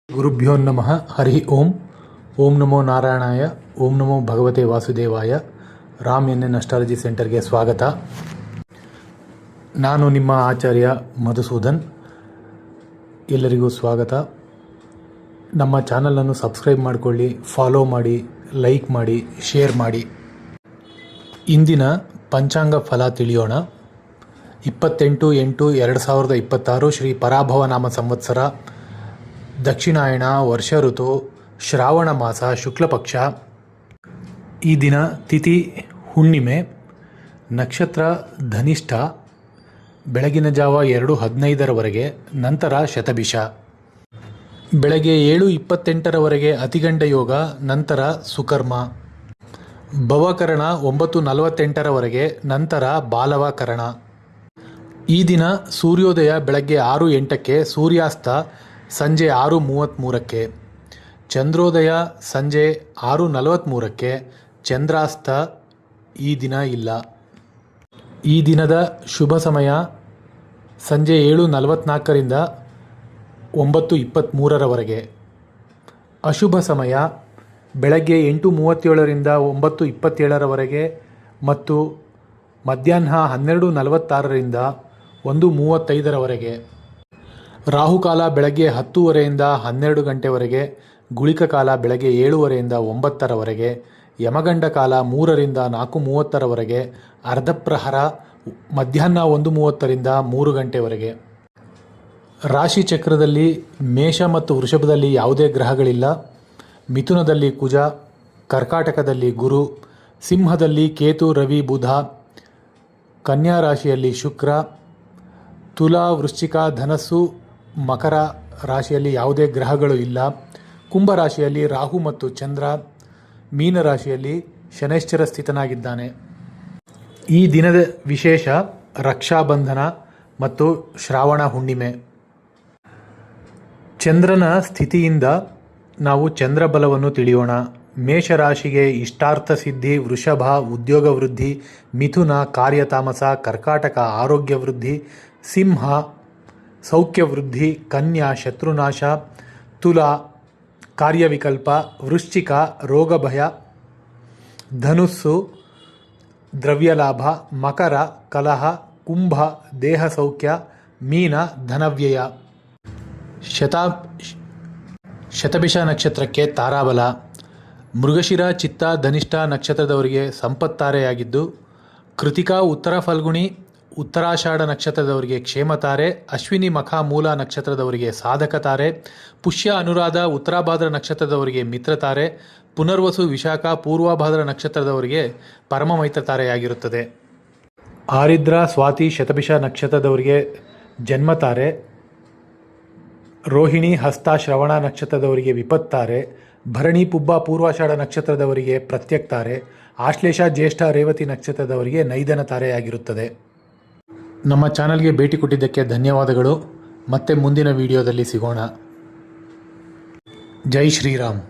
ಗುರುಭ್ಯೋ ನಮಃ ಹರಿ ಓಂ. ಓಂ ನಮೋ ನಾರಾಯಣಾಯ. ಓಂ ನಮೋ ಭಗವತೆ ವಾಸುದೇವಾಯ. ರಾಮ್ ಎನ್ ಅಸ್ಟ್ರಾಲಜಿ ಸೆಂಟರ್ಗೆ ಸ್ವಾಗತ. ನಾನು ನಿಮ್ಮ ಆಚಾರ್ಯ ಮಧುಸೂದನ್. ಎಲ್ಲರಿಗೂ ಸ್ವಾಗತ. ನಮ್ಮ ಚಾನಲನ್ನು ಸಬ್ಸ್ಕ್ರೈಬ್ ಮಾಡಿಕೊಳ್ಳಿ, ಫಾಲೋ ಮಾಡಿ, ಲೈಕ್ ಮಾಡಿ, ಶೇರ್ ಮಾಡಿ. ಇಂದಿನ ಪಂಚಾಂಗ ಫಲ ತಿಳಿಯೋಣ. 28/8/2026 ಶ್ರೀ ಪರಾಭವ ನಾಮ ಸಂವತ್ಸರ, ದಕ್ಷಿಣಾಯಣ, ವರ್ಷ ಋತು, ಶ್ರಾವಣ ಮಾಸ, ಶುಕ್ಲಪಕ್ಷ. ಈ ದಿನ ತಿಥಿ ಹುಣ್ಣಿಮೆ, ನಕ್ಷತ್ರ ಧನಿಷ್ಠ, ಬೆಳಗಿನ ಜಾವ 2:15 ನಂತರ ಶತಭಿಷ. ಬೆಳಗ್ಗೆ 7:28 ಅತಿಗಂಡ ಯೋಗ, ನಂತರ ಸುಕರ್ಮ. ಭವಕರಣ 9:48 ನಂತರ ಬಾಲವಕರಣ. ಈ ದಿನ ಸೂರ್ಯೋದಯ ಬೆಳಗ್ಗೆ 6:08, ಸೂರ್ಯಾಸ್ತ ಸಂಜೆ 6:33, ಚಂದ್ರೋದಯ ಸಂಜೆ 6:43, ಚಂದ್ರಾಸ್ತ ಈ ದಿನ ಇಲ್ಲ. ಈ ದಿನದ ಶುಭ ಸಮಯ ಸಂಜೆ 7:44 9:23. ಅಶುಭ ಸಮಯ ಬೆಳಗ್ಗೆ 8:37 9:27 ಮತ್ತು ಮಧ್ಯಾಹ್ನ 12:46 1:35. ರಾಹುಕಾಲ ಬೆಳಗ್ಗೆ 10:00 12 ಗಂಟೆವರೆಗೆ, ಗುಳಿಕ ಕಾಲ ಬೆಳಗ್ಗೆ 7:00 9:00, ಯಮಗಂಡ ಕಾಲ 3 4:30, ಅರ್ಧಪ್ರಹರ ಮಧ್ಯಾಹ್ನ 1:30 3 ಗಂಟೆವರೆಗೆ. ರಾಶಿ ಚಕ್ರದಲ್ಲಿ ಮೇಷ ಮತ್ತು ವೃಷಭದಲ್ಲಿ ಯಾವುದೇ ಗ್ರಹಗಳಿಲ್ಲ. ಮಿಥುನದಲ್ಲಿ ಕುಜ, ಕರ್ಕಾಟಕದಲ್ಲಿ ಗುರು, ಸಿಂಹದಲ್ಲಿ ಕೇತು, ರವಿ, ಬುಧ, ಕನ್ಯಾ ರಾಶಿಯಲ್ಲಿ ಶುಕ್ರ, ತುಲಾ, ವೃಶ್ಚಿಕ, ಧನಸ್ಸು, ಮಕರ ರಾಶಿಯಲ್ಲಿ ಯಾವುದೇ ಗ್ರಹಗಳು ಇಲ್ಲ. ಕುಂಭ ರಾಶಿಯಲ್ಲಿ ರಾಹು ಮತ್ತು ಚಂದ್ರ, ಮೀನ ರಾಶಿಯಲ್ಲಿ ಶನೈಶ್ಚರ ಸ್ಥಿತನಾಗಿದ್ದಾನೆ. ಈ ದಿನದ ವಿಶೇಷ ರಕ್ಷಾಬಂಧನ ಮತ್ತು ಶ್ರಾವಣ ಹುಣ್ಣಿಮೆ. ಚಂದ್ರನ ಸ್ಥಿತಿಯಿಂದ ನಾವು ಚಂದ್ರಬಲವನ್ನು ತಿಳಿಯೋಣ. ಮೇಷರಾಶಿಗೆ ಇಷ್ಟಾರ್ಥ ಸಿದ್ಧಿ, ವೃಷಭ ಉದ್ಯೋಗ ವೃದ್ಧಿ, ಮಿಥುನ ಕಾರ್ಯತಾಮಸ, ಕರ್ಕಾಟಕ ಆರೋಗ್ಯ ವೃದ್ಧಿ, ಸಿಂಹ ಸೌಖ್ಯ ವೃದ್ಧಿ, ಕನ್ಯಾ ಶತ್ರುನಾಶ, ತುಲಾ ಕಾರ್ಯವಿಕಲ್ಪ, ವೃಶ್ಚಿಕ ರೋಗಭಯ, ಧನುಸ್ಸು ದ್ರವ್ಯಲಾಭ, ಮಕರ ಕಲಹ, ಕುಂಭ ದೇಹ ಸೌಖ್ಯ, ಮೀನ ಧನವ್ಯಯ. ಶತಭಿಷ ನಕ್ಷತ್ರಕ್ಕೆ ತಾರಾಬಲ. ಮೃಗಶಿರ, ಚಿತ್ತ, ಧನಿಷ್ಠ ನಕ್ಷತ್ರದವರಿಗೆ ಸಂಪತ್ತಾರೆಯಾಗಿದ್ದು, ಕೃತಿಕಾ, ಉತ್ತರ ಫಲ್ಗುಣಿ, ಉತ್ತರಾಷಾಢ ನಕ್ಷತ್ರದವರಿಗೆ ಕ್ಷೇಮತಾರೆ, ಅಶ್ವಿನಿ, ಮಖ, ಮೂಲ ನಕ್ಷತ್ರದವರಿಗೆ ಸಾಧಕ ತಾರೆ, ಪುಷ್ಯ, ಅನುರಾಧ, ಉತ್ತರಾಭಾದ್ರ ನಕ್ಷತ್ರದವರಿಗೆ ಮಿತ್ರತಾರೆ, ಪುನರ್ವಸು, ವಿಶಾಖ, ಪೂರ್ವಭಾದ್ರ ನಕ್ಷತ್ರದವರಿಗೆ ಪರಮ ಮೈತ್ರತಾರೆಯಾಗಿರುತ್ತದೆ. ಆರಿದ್ರ, ಸ್ವಾತಿ, ಶತಭಿಷ ನಕ್ಷತ್ರದವರಿಗೆ ಜನ್ಮತಾರೆ, ರೋಹಿಣಿ, ಹಸ್ತ, ಶ್ರವಣ ನಕ್ಷತ್ರದವರಿಗೆ ವಿಪತ್ತಾರೆ, ಭರಣಿ, ಪುಬ್ಬ, ಪೂರ್ವಾಷಾಢ ನಕ್ಷತ್ರದವರಿಗೆ ಪ್ರತ್ಯಕ್ತಾರೆ, ಆಶ್ಲೇಷ, ಜ್ಯೇಷ್ಠ, ರೇವತಿ ನಕ್ಷತ್ರದವರಿಗೆ ನೈದನ ತಾರೆಯಾಗಿರುತ್ತದೆ. ನಮ್ಮ ಚಾನಲ್ಗೆ ಭೇಟಿ ಕೊಟ್ಟಿದ್ದಕ್ಕೆ ಧನ್ಯವಾದಗಳು. ಮತ್ತೆ ಮುಂದಿನ ವಿಡಿಯೋದಲ್ಲಿ ಸಿಗೋಣ. ಜೈ ಶ್ರೀರಾಮ್.